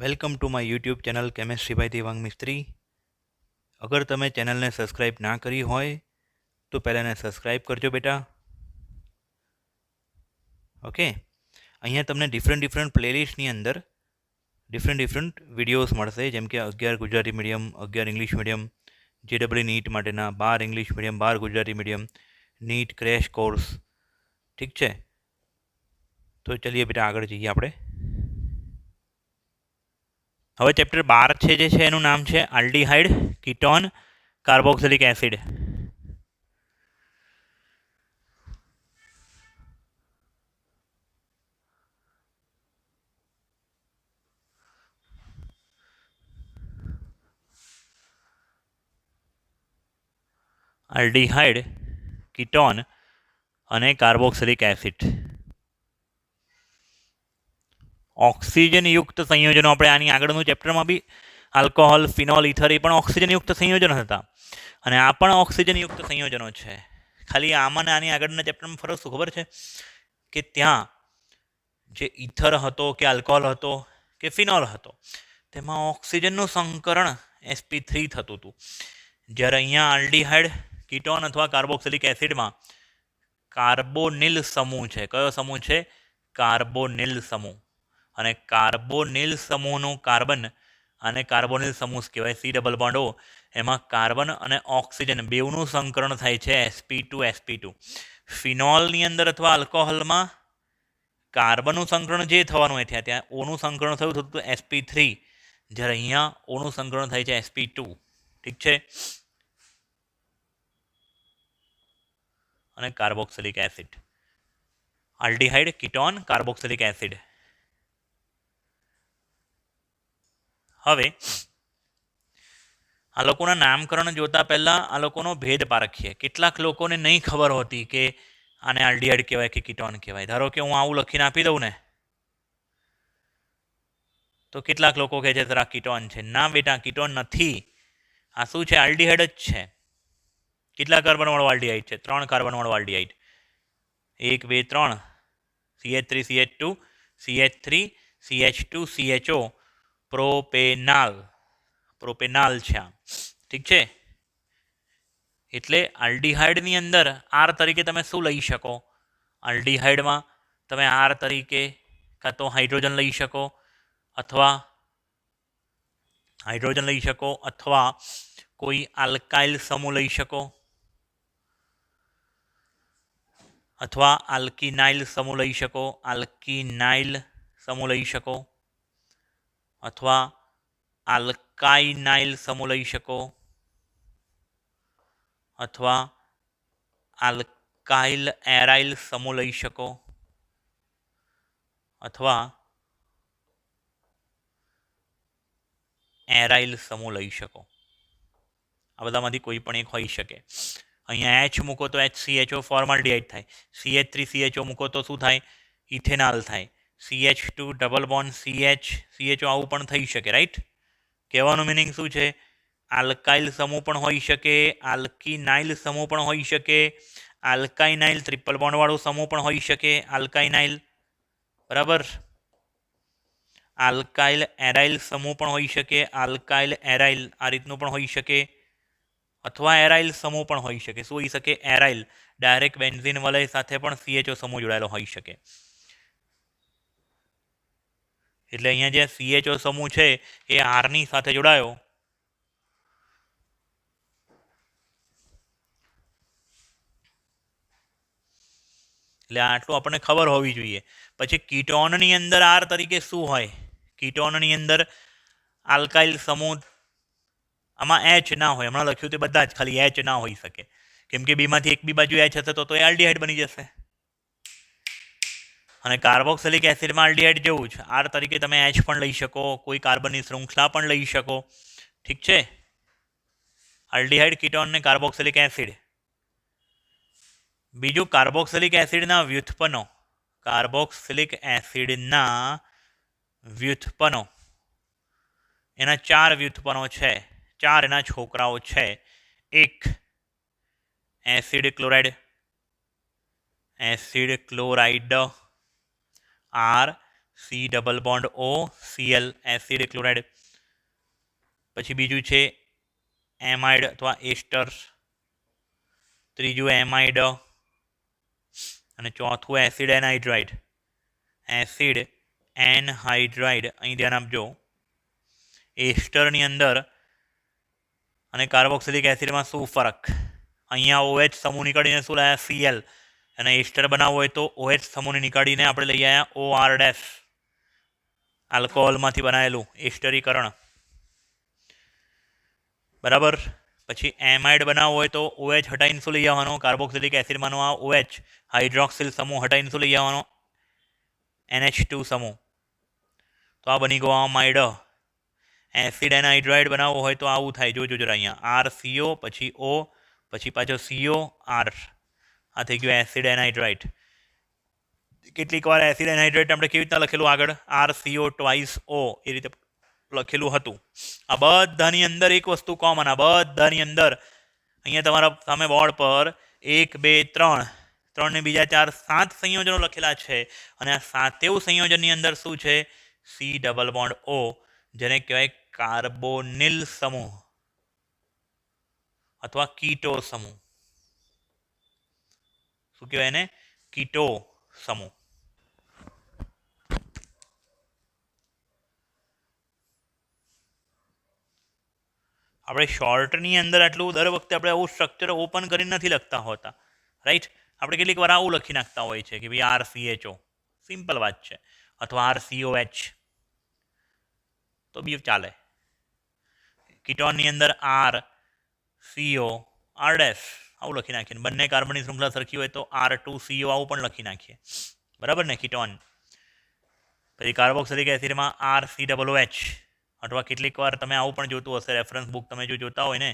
Welcome to my YouTube channel chemistry by Devang Mistry. અગર તમે ચેનલને સબસ્ક્રાઈબ ના કરી હોય તો પહેલાં એને સબસ્ક્રાઈબ કરજો બેટા. ઓકે, અહીંયા તમને ડિફરન્ટ પ્લેલિસ્ટની અંદર ડિફરન્ટ વિડીયોઝ મળશે, જેમ કે 11 Gujarati medium, 11 English medium, JEE NEET માટેના, 12 English medium, 12 Gujarati medium, NEET crash course. ઠીક છે, તો ચલીએ બેટા આગળ જઈએ આપણે. હવે ચેપ્ટર 12 જે છે એનું નામ છે aldehyde, ketone, carboxylic acid. Aldehyde, ketone અને કાર્બોક્સિલિક એસિડ. ઓક્સિજનયુક્ત સંયોજનો, આપણે આની આગળનું ચેપ્ટરમાં બી આલ્કોહોલ, ફિનોલ, ઇથર એ પણ ઓક્સિજનયુક્ત સંયોજનો હતા, અને આ પણ ઓક્સિજનયુક્ત સંયોજનો છે. ખાલી આમાં આની આગળના ચેપ્ટરમાં ફરક શું ખબર છે કે ત્યાં જે ઇથર હતો કે આલ્કોહોલ હતો કે ફિનોલ હતો તેમાં ઓક્સિજનનું સંકરણ sp3 થતું હતું, જ્યારે અહીંયા આલ્ડીહાઇડ, કીટોન અથવા કાર્બોક્સિલિક એસિડમાં કાર્બોનિલ સમૂહ છે. કયો સમૂહ છે? કાર્બોનિલ સમૂહ. અને કાર્બોનિલ સમૂહનું કાર્બન અને કાર્બોનિલ સમૂહ કહેવાય, C+O. એમાં કાર્બન અને ઓક્સિજન બેવનું સંકરણ થાય છે sp2. ફિનોલની અંદર અથવા આલ્કોહોલમાં કાર્બનનું સંકરણ જે થવાનું હોય ત્યાં ઓનું સંકરણ થયું હતું sp3, જ્યારે અહીંયા ઓનું સંકરણ થાય છે sp2. ઠીક છે. અને carboxylic acid, aldehyde, ketone, carboxylic acid. હવે આ લોકોના નામકરણ જોતા પહેલા આ લોકોનો ભેદ પારખીએ. કેટલાક લોકોને નહીં ખબર હોતી કે આને આલ્ડીહાઇડ કહેવાય કે કીટોન કહેવાય. ધારો કે હું આવું લખીને આપી દઉં ને, તો કેટલાક લોકો કહે છે સર આ કીટોન છે. ના બેટા, કીટોન નથી. આ શું છે? આલ્ડીહાઇડ જ છે. કેટલા કાર્બન વાળો આલ્ડીહાઇડ છે? 3 કાર્બન વાળો aldehyde. 1 2 3, CH3 CH2 CH3 CH2 CHO, પ્રોપેનાલ છે આ. ઠીક છે. એટલે આલ્ડીહાઇડની અંદર આર તરીકે તમે શું લઈ શકો? આલ્ડીહાઇડમાં તમે આર તરીકે કાં તો હાઇડ્રોજન લઈ શકો, અથવા કોઈ આલ્કાઇલ સમૂહ લઈ શકો, અથવા આલ્કિનાઇલ સમૂહ લઈ શકો, અથવા આલ્કાઇનાઇલ સમૂહ લઈ શકો, અથવા આલ્કાઇલ એરાઇલ સમૂહ લઈ શકો, અથવા એરાઇલ સમૂહ લઈ શકો. આ બધામાંથી કોઈ પણ એક હોઈ શકે. અહીંયા H મૂકો તો HCHO ફોર્માલ્ડીહાઇડ થાય. CH3CHO મૂકો તો શું થાય? ઇથેનાલ થાય. CH2 ડબલ બોન્ડ CHO આવું પણ થઈ શકે, રાઈટ? કહેવાનું મિનિંગ શું છે? આલ્કાઇલ સમૂહ પણ હોઈ શકે, આલ્કિનાઇલ સમૂહ પણ હોઈ શકે, આલ્કાઇનાઇલ ટ્રિપલ બોન્ડ વાળો સમૂહ પણ હોઈ શકે, આલ્કાઇનાઇલ, બરાબર. આલ્કાઇલ એરાઇલ સમૂહ પણ હોઈ શકે, આલ્કાઇલ એરાઇલ આ રીતનું પણ હોઈ શકે, અથવા એરાઇલ સમૂહ પણ હોઈ શકે. શું હોઈ શકે? એરાઇલ. ડાયરેક્ટ બેન્ઝીન વલય સાથે પણ CHO સમૂહ જોડાયેલો હોઈ શકે. એટલે અહીંયા જે CHO સમૂહ છે એ આરની સાથે જોડાયો, એટલે આટલું આપણને ખબર હોવી જોઈએ. પછી કીટોનની અંદર આર તરીકે શું હોય? કીટોનની અંદર આલ્કાઇલ સમૂહ, આમાં H ના હોય. હમણાં લખ્યું તે બધા જ, ખાલી H ના હોઈ શકે, કેમ કે બીમાંથી એક બી બાજુ H હશે તો એ આલ્ડીહાઇડ બની જશે. અને કાર્બોક્સિલિક એસિડમાં આલ્ડીહાઇડ જેવું જ આર તરીકે તમે H પણ લઈ શકો, કોઈ કાર્બનની શૃંખલા પણ લઈ શકો. ઠીક છે. આલ્ડીહાઇડ, કીટોન અને કાર્બોક્સિલિક એસિડ. બીજું, કાર્બોક્સિલિક એસિડના વ્યુત્પન્નો, એના 4 વ્યુત્પન્નો છે, 4 એના છોકરાઓ છે. 1 acid chloride, R C double bond O CL acid chloride. પછી બીજું છે એમાઇડ અથવા એસ્ટર, ત્રીજું એમાઇડ અને ચોથું એસિડ એનહાઇડ્રાઇડ. એસિડ એનહાઇડ્રાઇડ, અહીં ધ્યાન આપજો, એસ્ટરની અંદર અને કાર્બોક્સિલિક એસિડમાં શું ફરક? અહીંયા OH સમૂહ નીકળીને શું લાયા? Cl. અને એસ્ટર બનાવવો હોય તો OH સમૂહને નીકાળીને આપણે લઈ આવ્યા OR-, આલ્કોહોલમાંથી બનાવેલું એસ્ટરીકરણ. બરાબર. પછી એમાઇડ બનાવવો હોય તો OH હટાઈને શું લઈ આવવાનો? કાર્બોક્સિલિક એસિડમાંનો આ OH હાઇડ્રોક્સિલ સમૂહ હટાઈને શું લઈ આવવાનો? NH2 સમૂહ. તો આ બની ગયો અમાઇડ. એસિડ એનહાઇડ્રાઇડ બનાવવો હોય તો આવું થાય. જોજો જરા અહીંયા RCO, પછી O, પછી પાછો CO, R. આ થઈ ગયું એસિડ એનહાઇડ્રાઇડ. કેટલીક વાર એસિડ એનહાઇડ્રાઇડ આપણે કેવી રીતના લખેલું આગળ? RCO twice O એ રીતે લખેલું હતું. આ બધાની અંદર એક વસ્તુ કોમન, આ બધાની અંદર અહીંયા તમારા સામે બોર્ડ પર 1, 2, 3, 3 ને બીજા 4, 7 સંયોજનો લખેલા છે. અને આ સાતેવ સંયોજનની અંદર શું છે? સી ડબલ બોન્ડ O, જેને કહેવાય કાર્બોનિલ સમૂહ અથવા કીટો સમૂહ. શું કહેવાય એને? કીટો સમૂહ. આપણે શોર્ટની અંદર આટલું દર વખતે આપણે આવું સ્ટ્રક્ચર ઓપન કરીને નથી લખતા હોતા, રાઈટ? આપણે કેટલીક વાર આવું લખી નાખતા હોય છે કે ભાઈ RCHO, સિમ્પલ વાત છે, અથવા RCOH, તો બી ચાલે. કીટોનની અંદર RCO, R', આવું લખી નાખીએ. બંને કાર્બનની શૃંખલા સરખી હોય તો R2CO આવું પણ લખી નાખીએ. બરાબર ને? કીટોન. પછી કાર્બોક્સિલિક એસિડમાં RCOOH, અથવા કેટલીક વાર તમે આવું પણ જોતું હશે, રેફરન્સ બુક તમે જો જોતા હોય ને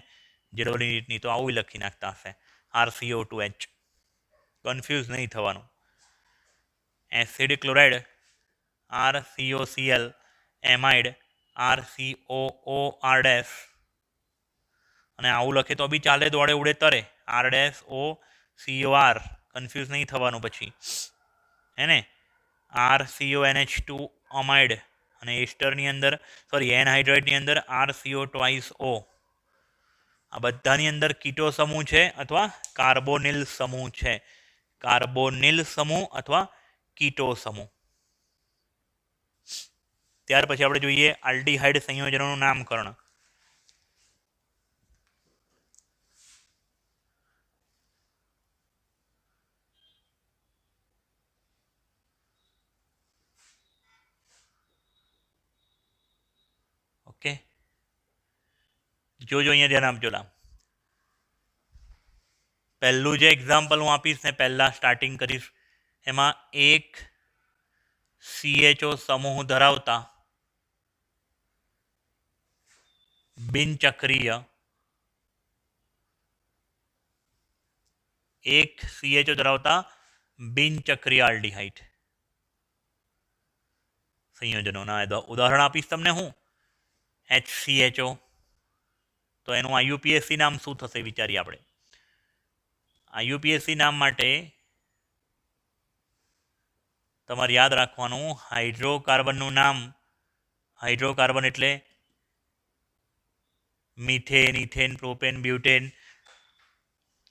JEE નીટની, તો આવું લખી નાખતા હશે RCO2H. કન્ફ્યુઝ નહીં થવાનું. Acid chloride RCOCl, amide RCOOR', અને આવું લખે તો બી ચાલે, દોડે ઉડે તરે, R'OCOR. કન્ફ્યુઝ નહીં થવાનું પછી, હે ને? RCONH2 અમાઇડ, અને એસ્ટરની અંદર એનહાઇડ્રાઇડની અંદર RCO twice O. આ બધાની અંદર કીટો સમૂહ છે અથવા કાર્બોનિલ સમૂહ છે. કાર્બોનિલ સમૂહ અથવા કીટો સમૂહ. ત્યાર પછી આપણે જોઈએ આલ્ડીહાઇડ સંયોજનોનું નામકરણ. ઓકે, જોજો અહીંયા ધ્યાન આપજો. પહેલું જે એક્ઝામ્પલ હું આપીશ ને, પહેલાં સ્ટાર્ટિંગ કરીશ, એમાં એક CHO સમૂહ ધરાવતા બિનચક્રીય, એક CHO ધરાવતા બિનચક્રીય આલ્ડીહાઇડ સંયોજનોના ઉદાહરણ આપીશ તમને હું. HCHO, તો એનું IUPAC નામ શું થશે વિચારીએ આપણે. IUPAC નામ માટે તમારે યાદ રાખવાનું, હાઇડ્રોકાર્બનનું નામ. હાઇડ્રોકાર્બન એટલે methane, ethane, propane, butane,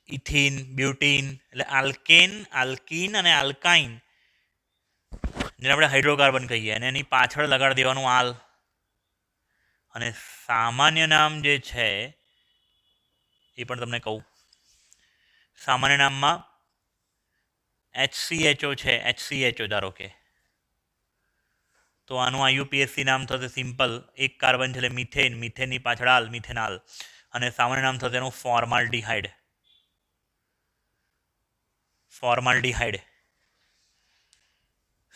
ethene, બ્યુટીન, એટલે આલ્કેન, આલ્કીન અને આલ્કાઇન, જેને આપણે હાઇડ્રોકાર્બન કહીએ. અને એની પાછળ લગાડી દેવાનું આલ. અને સામાન્ય નામ જે છે એ પણ તમને કહું. સામાન્ય નામમાં HCHO છે, HCHO ધારો કે, તો આનું IUPAC નામ થશે સિમ્પલ. એક કાર્બન છે એટલે મિથેન, મિથેનની પાછળ આલ, મિથેનાલ. અને સામાન્ય નામ થશે એનું ફોર્માલ્ડીહાઇડ. ફોર્માલ્ડીહાઇડ.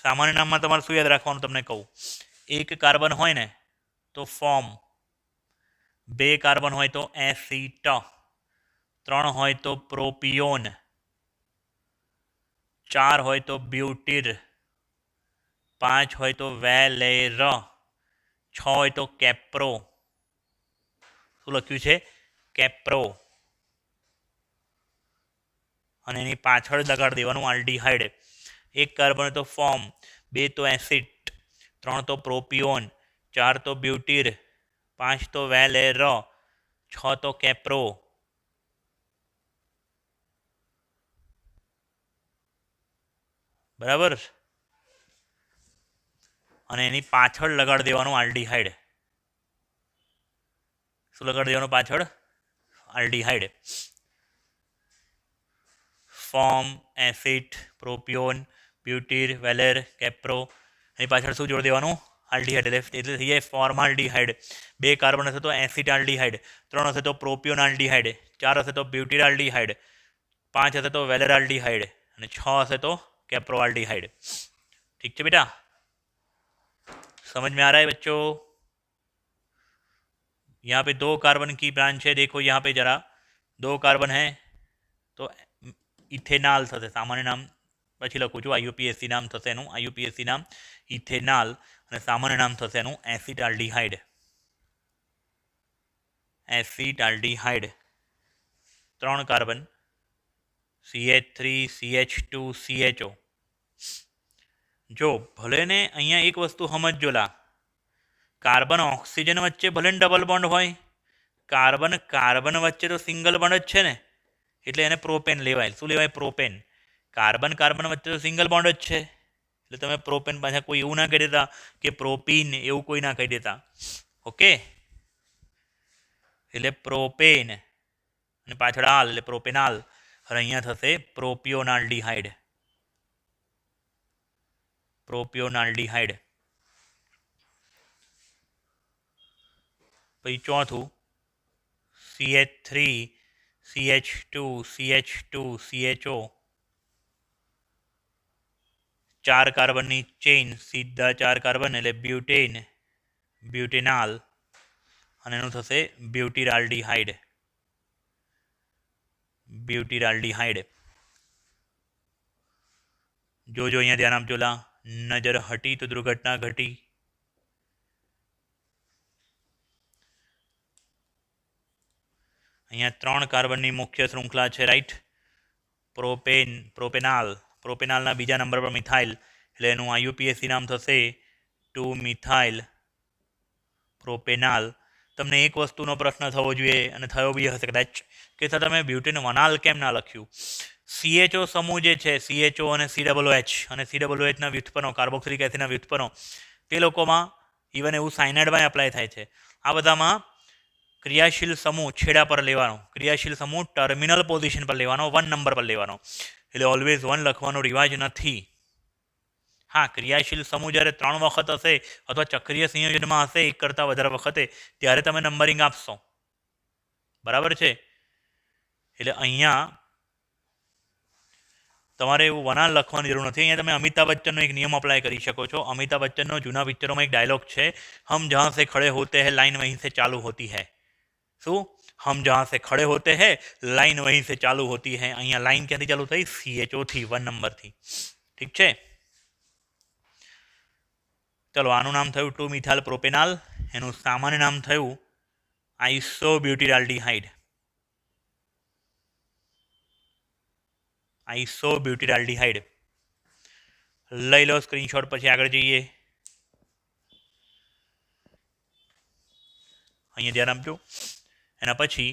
સામાન્ય નામમાં તમારે શું યાદ રાખવાનું તમને કહું. એક કાર્બન હોય ને તો ફોર્મ, 2 કાર્બન હોય તો એસિટ, 3 હોય તો પ્રોપિયોન, 4 હોય તો બ્યુટીર, 5 હોય તો વેલેર, 6 હોય તો કેપ્રો. શું લખ્યું છે? કેપ્રો. અને એની પાછળ લગાડી દેવાનું આલ્ડીહાઇડ. એક કાર્બન તો ફોર્મ, 2 તો એસિડ, 3 तो प्रोपियोन, 4 तो ब्यूटीर, 5 तो वेलेर, 6 तो कैप्रो, बराबर। અને એની પાછળ લગાડી દેવાનું આલ્ડીહાઇડ. શું લગાડી દેવાનું પાછળ? આલ્ડીહાઇડ. ફોર્મ, એસિડ, પ્રોપિયોન, ब्यूटीर, वेलेर, कैप्रो એની પાછળ શું જોડી દેવાનું? આલ્ડીહાઇડ. એટલે થઈ જાય ફોર્માલ્ડીહાઇડ. 2 કાર્બન હશે તો એસિટાલ્ડીહાઇડ, 3 હશે તો પ્રોપિયોનાલ્ડીહાઇડ, 4 હશે તો ब्यूटीराल्ડીहाइड, 5 हसे तो वेलेराल्डिहाइड और 6 हसे तो कैप्रोआल्डिहाइड. ठीक है बेटा, समझ में आ रहा है बच्चों? यहाँ पे 2 कार्बन की ब्रांच है, देखो यहाँ पे जरा 2 कार्बन है तो इथेनॉल थशे. सामान्य नाम पछी लखूँ छूँ, आईयूपीएससी नाम थशे एनुं, आईयूपीएससी नाम इथेनॉल और सामान्य नाम थशे एनुं acetaldehyde. Acetaldehyde 3 carbon, CH3 CH2 CHO. जो भले ने अहींया एक वस्तु समझोला, कार्बन ऑक्सीजन वच्चे भले डबल बॉन्ड होय, कार्बन कार्बन वच्चे तो सिंगल बॉन्ड ज छे ने, एटले एने प्रोपेन लेवाय. शुं लेवाय? प्रोपेन. कार्बन कार्बन वच्चे तो सिंगल बॉन्ड ज छे એટલે તમે પ્રોપેન પાછા કોઈ એવું ના કહી દેતા કે પ્રોપીન, એવું કોઈ ના કહી દેતા. ઓકે, એટલે પ્રોપેન અને પાછળ આલ એટલે પ્રોપેનાલ. और अहींया थशे प्रोपियोनाल्डिहाइड. प्रोपियोनाल्डिहाइड. पछी चौथुं CH3 CH2 CH2 CHO. 4 कार्बननी chain, सीधा 4 कार्बन એટલે ब्यूटेन, ब्यूटेनाल અને એનું થશે ब्यूटीराल्डिहाइड. ब्यूटीराल्डिहाइड. जो अहींया ध्यान आपजोला, नजर हटी तो दुर्घटना घटी. अहींया 3 कार्बननी मुख्य श्रृंखला है, राइट. प्रोपेन, प्रोपेनाल, प्रोपेनालना बीजा नंबर पर मिथाइल એટલે એનું आईयूपीएससी नाम થશે 2 મિથાઇલ પ્રોપેનાલ. તમને એક વસ્તુનો પ્રશ્ન થવો જોઈએ અને થયો બી હશે કદાચ કે સર તમે બ્યુટેન વનાલ કેમ ના લખ્યું? CHO સમૂહ જે છે, CHO અને COOH અને COOHના વ્યુત્પન્નો, કાર્બોક્સિલિક એસિડના વ્યુત્પન્નો, તે લોકોમાં ઇવન એવું સાયનાઇડમાં એપ્લાય થાય છે. આ બધામાં ક્રિયાશીલ સમૂહ છેડા પર લેવાનો, ક્રિયાશીલ સમૂહ ટર્મિનલ પોઝિશન પર લેવાનો, 1 નંબર પર લેવાનો. એટલે ઓલવેઝ 1 લખવાનો રિવાજ નથી. हाँ, क्रियाशील समूह જ્યારે 3 વખત હશે અથવા ચક્રીય સંયોજનમાં હશે 1 કરતાં વધારે વખતે, ત્યારે તમે નંબરિંગ આપશો. બરાબર છે? એટલે અહીંયા તમારે એવું વનાલ લખવાની જરૂર નથી. અહીંયા તમે અમિતાભ બચ્ચનનો એક નિયમ અપ્લાય કરી શકો છો. અમિતાભ બચ્ચનનો જૂના પિક્ચરોમાં એક ડાયલોગ છે, हम जहाँ से खड़े होते हैं लाइन वहीं से चालू होती है. શું? हम जहाँ से खड़े होते हैं लाइन वहीं से चालू होती है. અહીંયા લાઈન ક્યાંથી ચાલુ થઈ? CHO થી, 1 નંબરથી. ઠીક છે? चलो आनु नाम थयुं 2 મિથાઇલ પ્રોપેનાલ, एनु सामान्य नाम थयुं आइसोब्यूटीराल्डिहाइड. आइसोब्यूटीराल्डिहाइड लई लो स्क्रीनशॉट. पछी आगळ जईए. अहींया ध्यान आपजो. एना पछी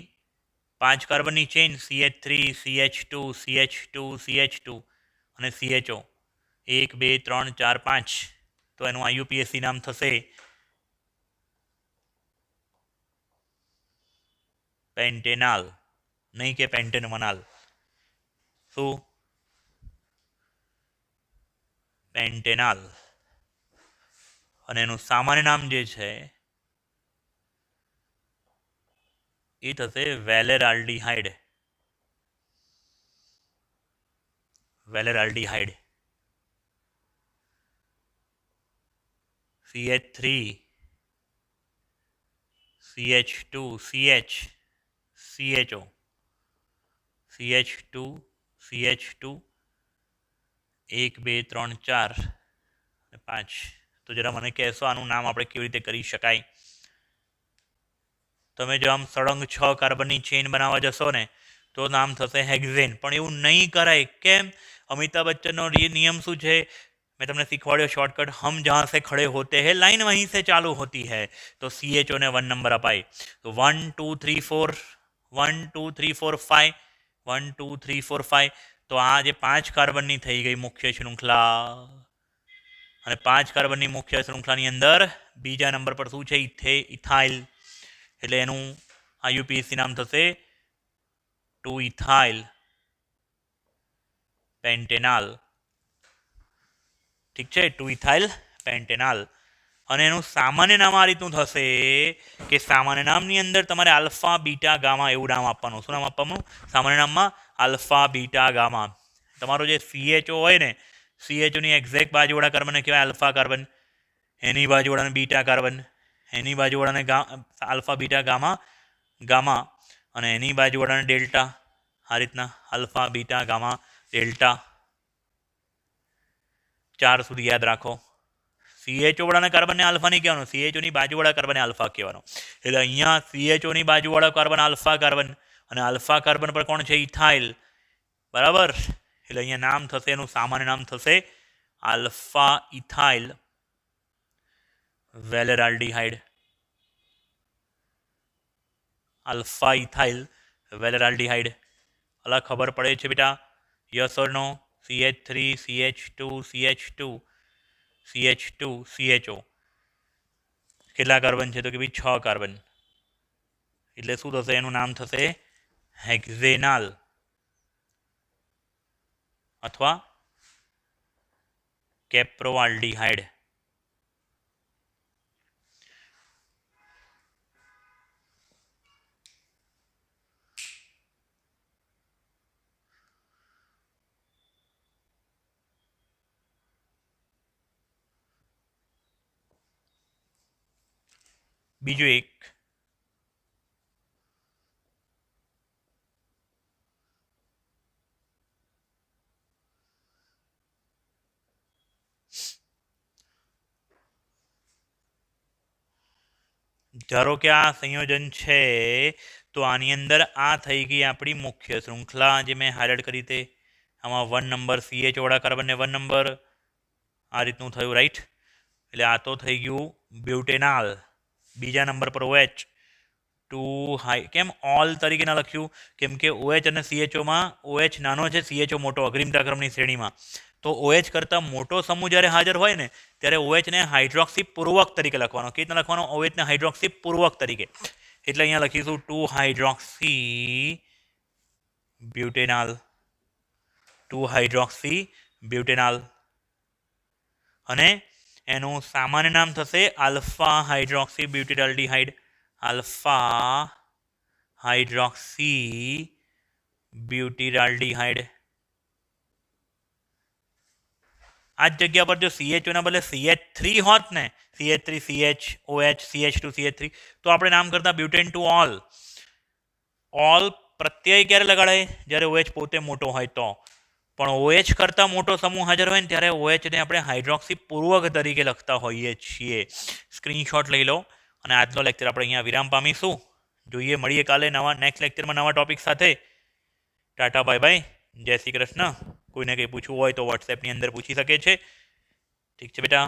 5 कार्बननी chain, CH3 CH2 CH2 CH2 અને CHO. 1 2 3 4 5. तो एनु आईयूपीएससी नाम थशे पेंटेनाल, नहीं के पेंटेनवनाल. शू? पेंटेनाल. અને એનું સામાન્ય નામ જે છે એ થશે વેલેરાલ્ડિહાઇડ. વેલેરાલ્ડિહાઇડ. CH3 CH2 CH CHO CH2 CH2 1 2 3 4 5. तो जरा મને કહેશો આનું નામ આપણે કેવી રીતે કરી શકાય? તમે જો આમ સળંગ 6 કાર્બનની ચેન બનાવવા જશો ને તો નામ થશે હેક્ઝેન. પણ એવું નહીં કરાય. કેમ? અમિતાભ બચ્ચનનો નિયમ શું છે? मैं तुमने सिखवाड़ियो शॉर्टकट, हम जहाँ से खड़े होते हैं लाइन वहीं से चालू होती है, तो CHO ने 1 नंबर अपाई। तो 1 2 3 4 1 2 3 4 5 1 2 3 4 5, તો આ જે 5 કાર્બનની થઈ ગઈ મુખ્ય શૃંખલા, અને 5 કાર્બનની મુખ્ય શૃંખલાની અંદર બીજા નંબર પર શું છે? ઇથાઇલ, એટલે એનું IUPAC નામ થશે 2 ઇથાઇલ પેન્ટેનાલ। ઠીક છે, 2 ઇથાઇલ પેન્ટેનાલ। અને એનું સામાન્ય નામ આ રીતનું થશે કે સામાન્ય નામની અંદર તમારે આલ્ફા બીટા ગામા એવું નામ આપવાનું। શું નામ આપવાનું? સામાન્ય નામમાં આલ્ફા બીટા ગામા। તમારો જે CHO હોય ને, CHOની એક્ઝેક્ટ બાજુવાળા કાર્બનને કહેવાય આલ્ફા કાર્બન, એની બાજુવાળાને બીટા કાર્બન, એની બાજુવાળાને આલ્ફા બીટા ગામા ગામા, અને એની બાજુવાળાને ડેલ્ટા। આ રીતના આલ્ફા બીટા ગામા ડેલ્ટા, 4 સુધી યાદ રાખો। CHO વાળાના કાર્બનને આલ્ફા નહીં કહેવાનો, CHOની બાજુવાળા કાર્બનને આલ્ફા કહેવાનો। એટલે અહીંયા CHOની બાજુવાળા કાર્બન આલ્ફા કાર્બન, અને આલ્ફા કાર્બન પર કોણ છે? ઇથાઇલ, બરાબર। એટલે અહીંયા નામ થશે, એનું સામાન્ય નામ થશે alpha ethyl valeraldehyde. Alpha ethyl valeraldehyde. અલા ખબર પડે છે બેટા? Yes or no? CH3 CH2 CH2 CH2 CHO કેટલા કાર્બન છે? તો કે ભાઈ 6 કાર્બન, એટલે શું થશે? એનું નામ થશે હેક્ઝેનાલ અથવા કેપ્રોઆલ્ડીહાઇડ। બીજું એક, ધારો કે આ સંયોજન છે, તો આની અંદર આ થઈ ગઈ આપણી મુખ્ય શૃંખલા જે મેં હાઇલાઇટ કરી તે। આમાં 1 નંબર CH વાળા કાર્બનને 1 નંબર આ રીતનું થયું, રાઈટ। એટલે આ તો થઈ ગયું બ્યુટેનાલ। બીજા નંબર પર OH 2 હાઈ, કેમ ઓલ તરીકે ના લખ્યું? કેમ કે OH અને CHOમાં OH નાનો છે, CHO મોટો, અગ્રિમતા ક્રમની શ્રેણીમાં। તો OH કરતાં મોટો સમૂહ જ્યારે હાજર હોય ને, ત્યારે OHને હાઇડ્રોક્સી પૂર્વક તરીકે લખવાનો। કેવી રીતના લખવાનો? OHને હાઇડ્રોક્સી પૂર્વક તરીકે। એટલે અહીંયા લખીશું 2 હાઇડ્રોક્સી બ્યુટેનાલ, 2 હાઇડ્રોક્સી બ્યુટેનાલ, અને એનું સામાન્ય નામ થશે alpha hydroxy butyraldehyde. Alpha hydroxy butyraldehyde. આ જ જગ્યા પર જો CHO ના બદલે CH3 હોત ને, CH3 CH OH CH2 CH3, તો આપણે નામ કરતા બ્યુટેન ટુ ઓલ। ઓલ પ્રત્યય ક્યારે લગાડાય? જ્યારે OH પોતે મોટો હોય તો। પણ OH કરતાં મોટો સમૂહ હાજર હોય ને ત્યારે OHને આપણે હાઇડ્રોક્સી પૂર્વક તરીકે લખતા હોઈએ છીએ। સ્ક્રીનશોટ લઈ લો, અને આજનો લેક્ચર આપણે અહીંયા વિરામ પામીશું। જોઈએ, મળીએ કાલે નેક્સ્ટ લેક્ચરમાં નવા ટોપિક સાથે। ટાટા, બાય બાય, જય શ્રી કૃષ્ણ। કોઈને કંઈ પૂછવું હોય તો વોટ્સએપની અંદર પૂછી શકે છે। ઠીક છે બેટા।